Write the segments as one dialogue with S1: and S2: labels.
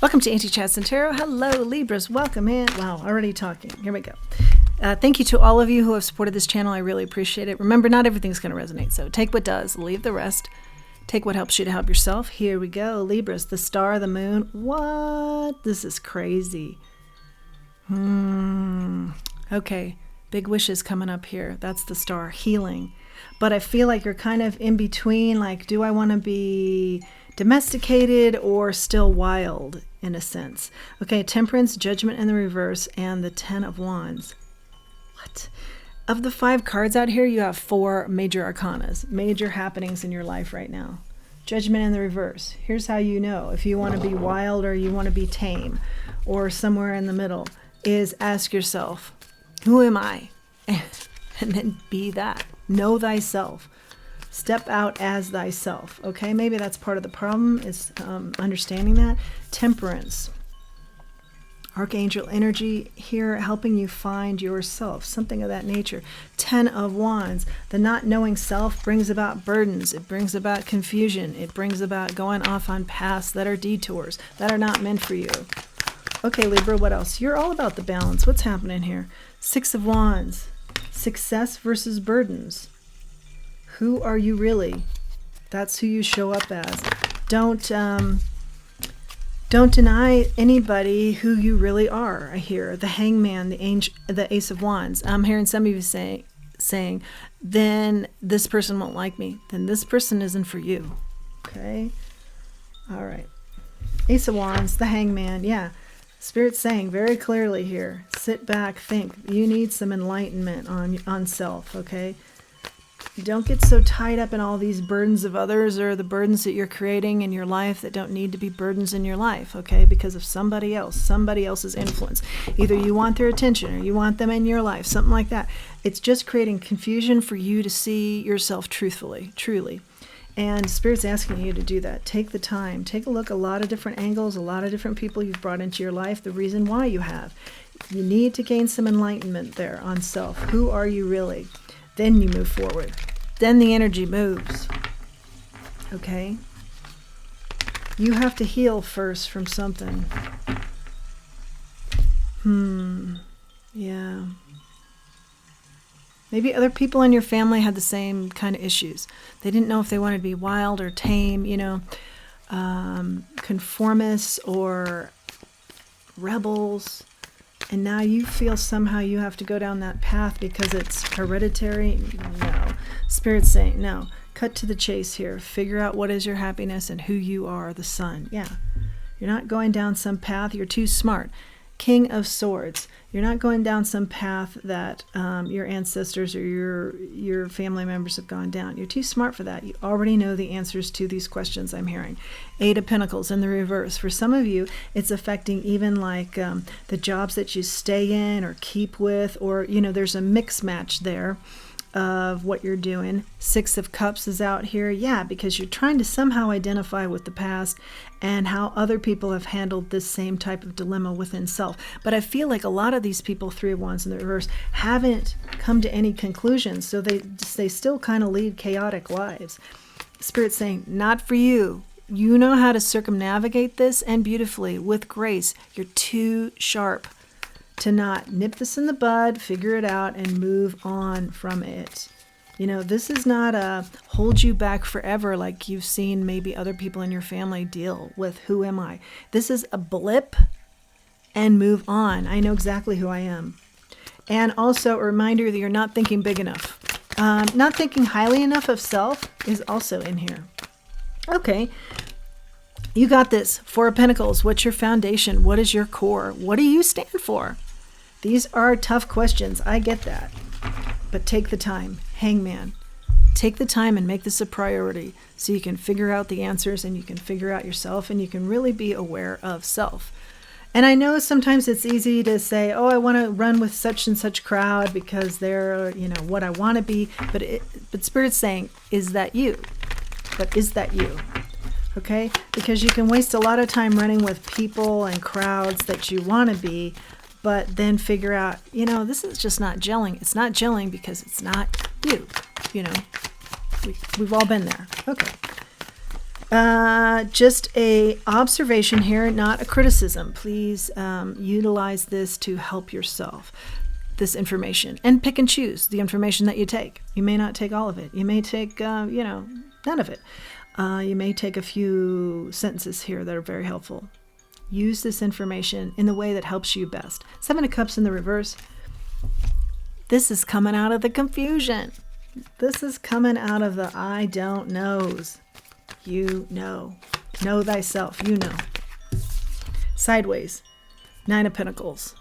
S1: Welcome to Anti-Chats and Tarot. Hello, Libras. Welcome in. Wow, already talking. Here we go. Thank you to all of you who have supported this channel. I really appreciate it. Remember, not everything's going to resonate, so take what does, leave the rest. Take what helps you to help yourself. Here we go. Libras, the star, the moon. What? This is crazy. Okay, big wishes coming up here. That's the star, healing. But I feel like you're kind of in between, like, do I want to be domesticated or still wild in a sense? Okay, temperance, judgment in the reverse, and the 10 of wands. What? Of the 5 cards out here, you have 4 major arcanas, major happenings in your life right now. Judgment in the reverse. Here's how you know if you want to be wild or you want to be tame or somewhere in the middle, is ask yourself, who am I? And then be that. Know thyself. Step out as thyself. Okay, maybe that's part of the problem, is understanding that. Temperance. Archangel energy here helping you find yourself, something of that nature. 10 of wands. The not knowing self brings about burdens. It brings about confusion. It brings about going off on paths that are detours, that are not meant for you. Okay, Libra, what else? You're all about the balance. What's happening here? 6 of wands. Success versus burdens. Who are you really? That's who you show up as. Don't deny anybody who you really are. I hear the hangman, the ace of wands. I'm hearing some of you saying, then this person won't like me. Then this person isn't for you. Okay? All right. Ace of wands, the hangman. Yeah. Spirit's saying very clearly here, sit back, think. You need some enlightenment on self, okay? Don't get so tied up in all these burdens of others or the burdens that you're creating in your life that don't need to be burdens in your life, okay? Because of somebody else's influence. Either you want their attention or you want them in your life, something like that. It's just creating confusion for you to see yourself truly. And Spirit's asking you to do that. Take the time. Take a look, a lot of different angles, a lot of different people you've brought into your life, the reason why you have. You need to gain some enlightenment there on self. Who are you really? Then you move forward. Then the energy moves. Okay? You have to heal first from something. Yeah. Maybe other people in your family had the same kind of issues. They didn't know if they wanted to be wild or tame, conformists or rebels. And now you feel somehow you have to go down that path because it's hereditary. No. Spirit's saying, no. Cut to the chase here. Figure out what is your happiness and who you are, the sun. Yeah. You're not going down some path. You're too smart. King of Swords. You're not going down some path that your ancestors or your family members have gone down. You're too smart for that. You already know the answers to these questions I'm hearing. 8 of Pentacles in the reverse. For some of you, it's affecting even like the jobs that you stay in or keep with, or, there's a mix match there of what you're doing. 6 of Cups is out here. Yeah, because you're trying to somehow identify with the past and how other people have handled this same type of dilemma within self. But I feel like a lot of these people, 3 of Wands in the reverse, haven't come to any conclusions, so they still kind of lead chaotic lives. Spirit's saying, not for you. You know how to circumnavigate this, and beautifully, with grace. You're too sharp to not nip this in the bud, figure it out, and move on from it. This is not a hold you back forever like you've seen maybe other people in your family deal with. Who am I? This is a blip and move on. I know exactly who I am. And also a reminder that you're not thinking big enough. Not thinking highly enough of self is also in here. Okay. You got this. 4 of Pentacles. What's your foundation? What is your core? What do you stand for? These are tough questions. I get that. But take the time. Hangman. Take the time and make this a priority so you can figure out the answers and you can figure out yourself and you can really be aware of self. And I know sometimes it's easy to say, oh, I want to run with such and such crowd because they're, what I want to be. But Spirit's saying, is that you? But is that you? Okay? Because you can waste a lot of time running with people and crowds that you want to be, but then figure out, this is just not gelling. It's not gelling because it's not you. We've all been there. Okay. Just a observation here, not a criticism. Please utilize this to help yourself, this information, and pick and choose the information that you take. You may not take all of it. You may take, none of it. You may take a few sentences here that are very helpful. Use this information in the way that helps you best. Seven of Cups in the reverse. This is coming out of the confusion. This is coming out of the I don't knows. You know. Know thyself. You know. Sideways. Nine of Pentacles.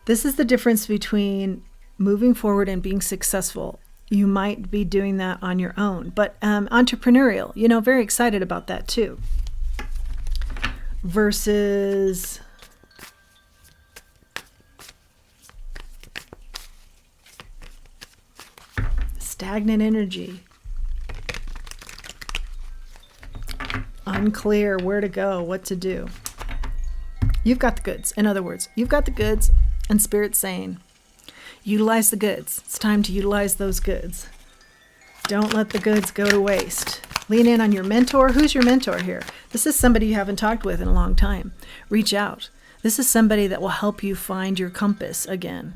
S1: This is the difference between moving forward and being successful. You might be doing that on your own, but entrepreneurial, very excited about that too. Versus stagnant energy. Unclear where to go, what to do. You've got the goods. In other words, you've got the goods, and Spirit's saying, utilize the goods. It's time to utilize those goods. Don't let the goods go to waste. Lean in on your mentor. Who's your mentor here? This is somebody you haven't talked with in a long time. Reach out. This is somebody that will help you find your compass again.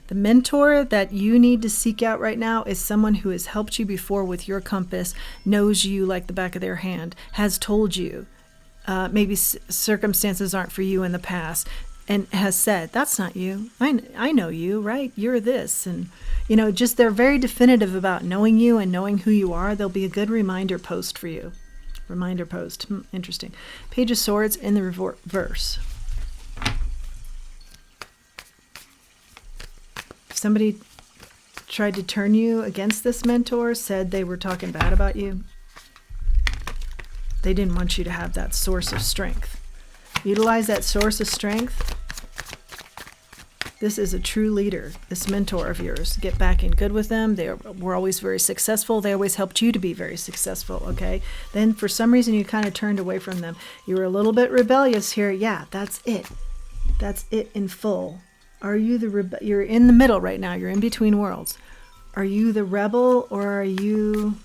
S1: The mentor that you need to seek out right now is someone who has helped you before with your compass, knows you like the back of their hand, has told you maybe circumstances aren't for you in the past, and has said, that's not you. I know you, right? You're this. And, just they're very definitive about knowing you and knowing who you are. There'll be a good reminder post for you. Reminder post. Interesting. Page of Swords in the reverse. Somebody tried to turn you against this mentor, said they were talking bad about you. They didn't want you to have that source of strength. Utilize that source of strength. This is a true leader, this mentor of yours. Get back in good with them. They were always very successful. They always helped you to be very successful, okay? Then for some reason you kind of turned away from them. You were a little bit rebellious here. Yeah, that's it. That's it in full. Are you you're in the middle right now. You're in between worlds. Are you the rebel, or are you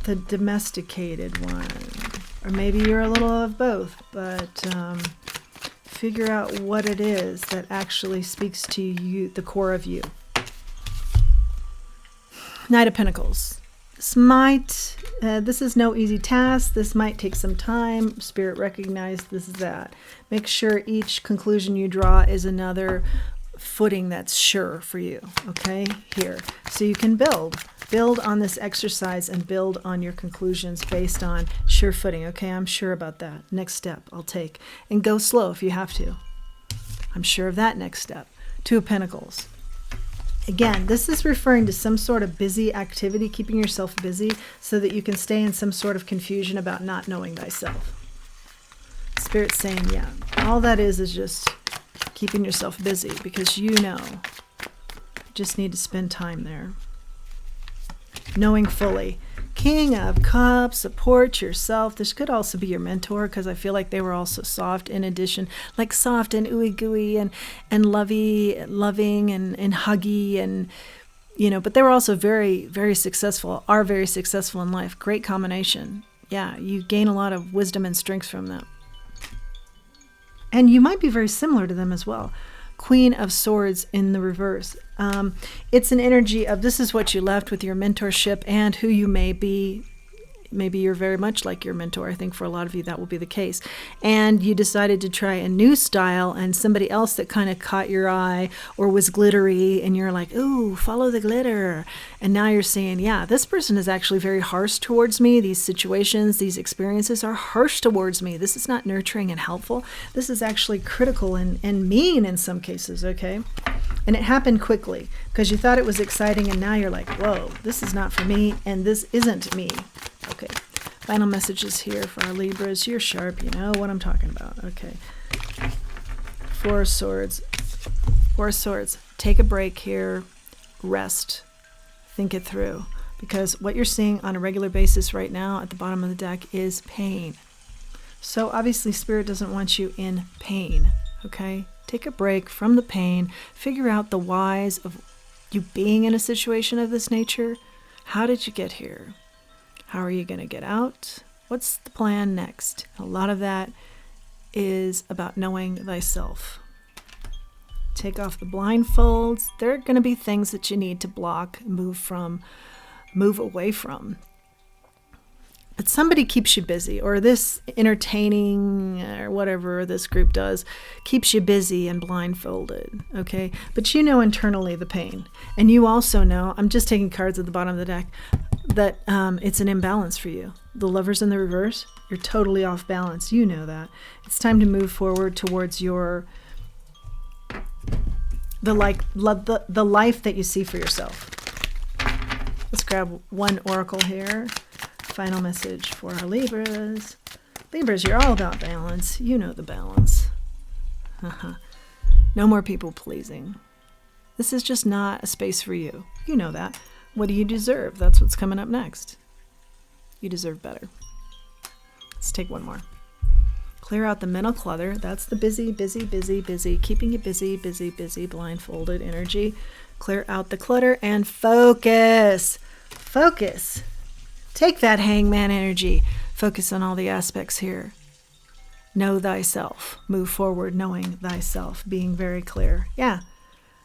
S1: the domesticated one? Or maybe you're a little of both, but figure out what it is that actually speaks to you, the core of you. Knight of Pentacles. This is no easy task. This might take some time. Spirit recognized this is that. Make sure each conclusion you draw is another footing that's sure for you, okay? Here. So you can build on this exercise and build on your conclusions based on sure footing. Okay, I'm sure about that. Next step I'll take. And go slow if you have to. I'm sure of that next step. Two of Pentacles. Again, this is referring to some sort of busy activity, keeping yourself busy so that you can stay in some sort of confusion about not knowing thyself. Spirit's saying, yeah, all that is just keeping yourself busy because you just need to spend time there. Knowing fully. King of Cups, support yourself. This could also be your mentor because I feel like they were also soft in addition, like soft and ooey gooey and loving and huggy and, but they were also very, very successful, are very successful in life. Great combination. Yeah, you gain a lot of wisdom and strength from them. And you might be very similar to them as well. Queen of Swords in the reverse. It's an energy of this is what you left with your mentorship and who you may be. Maybe you're very much like your mentor. I think for a lot of you that will be the case. And you decided to try a new style and somebody else that kind of caught your eye or was glittery and you're like, ooh, follow the glitter. And now you're saying, yeah, this person is actually very harsh towards me. These situations, these experiences are harsh towards me. This is not nurturing and helpful. This is actually critical and mean in some cases, okay? And it happened quickly because you thought it was exciting and now you're like, whoa, this is not for me and this isn't me. Okay, final messages here for our Libras. You're sharp, you know what I'm talking about. Okay. Four of Swords. Four of Swords. Take a break here. Rest. Think it through. Because what you're seeing on a regular basis right now at the bottom of the deck is pain. So obviously Spirit doesn't want you in pain. Okay? Take a break from the pain. Figure out the whys of you being in a situation of this nature. How did you get here? How are you going to get out? What's the plan next? A lot of that is about knowing thyself. Take off the blindfolds. There are going to be things that you need to block, move away from. But somebody keeps you busy, or this entertaining or whatever this group does keeps you busy and blindfolded, okay? But you know internally the pain. And you also know, I'm just taking cards at the bottom of the deck, that it's an imbalance for you. The Lover's in the reverse, you're totally off balance. You know that. It's time to move forward towards the life that you see for yourself. Let's grab one oracle here. Final message for our Libras. Libras, you're all about balance. You know the balance. No more people pleasing. This is just not a space for you. You know that. What do you deserve? That's what's coming up next. You deserve better. Let's take one more. Clear out the mental clutter. That's the busy, keeping you busy, blindfolded energy. Clear out the clutter and focus. Focus. Take that hangman energy. Focus on all the aspects here. Know thyself. Move forward knowing thyself. Being very clear. Yeah.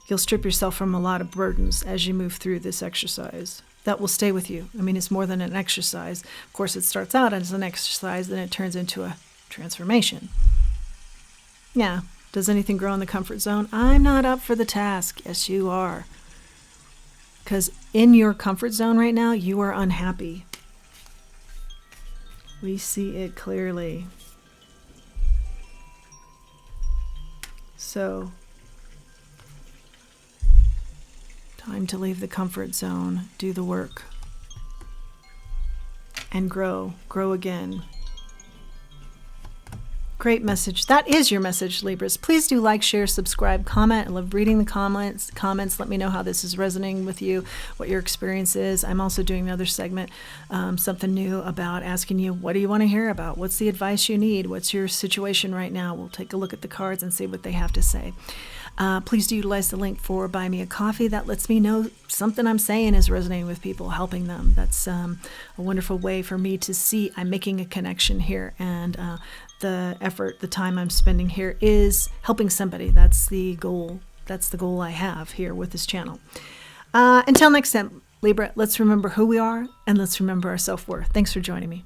S1: You'll strip yourself from a lot of burdens as you move through this exercise. That will stay with you. I mean, it's more than an exercise. Of course, it starts out as an exercise, then it turns into a transformation. Yeah. Does anything grow in the comfort zone? I'm not up for the task. Yes, you are. Because in your comfort zone right now, you are unhappy. We see it clearly. So, time to leave the comfort zone, do the work, and grow again. Great message. That is your message, Libras. Please do like, share, subscribe, comment. I love reading the comments. Let me know how this is resonating with you, what your experience is. I'm also doing another segment, something new about asking you, what do you want to hear about? What's the advice you need? What's your situation right now? We'll take a look at the cards and see what they have to say. Please do utilize the link for Buy Me a Coffee. That lets me know something I'm saying is resonating with people, helping them. That's a wonderful way for me to see I'm making a connection here, and the effort, the time I'm spending here is helping somebody. That's the goal. That's the goal I have here with this channel. Until next time, Libra, let's remember who we are and let's remember our self-worth. Thanks for joining me.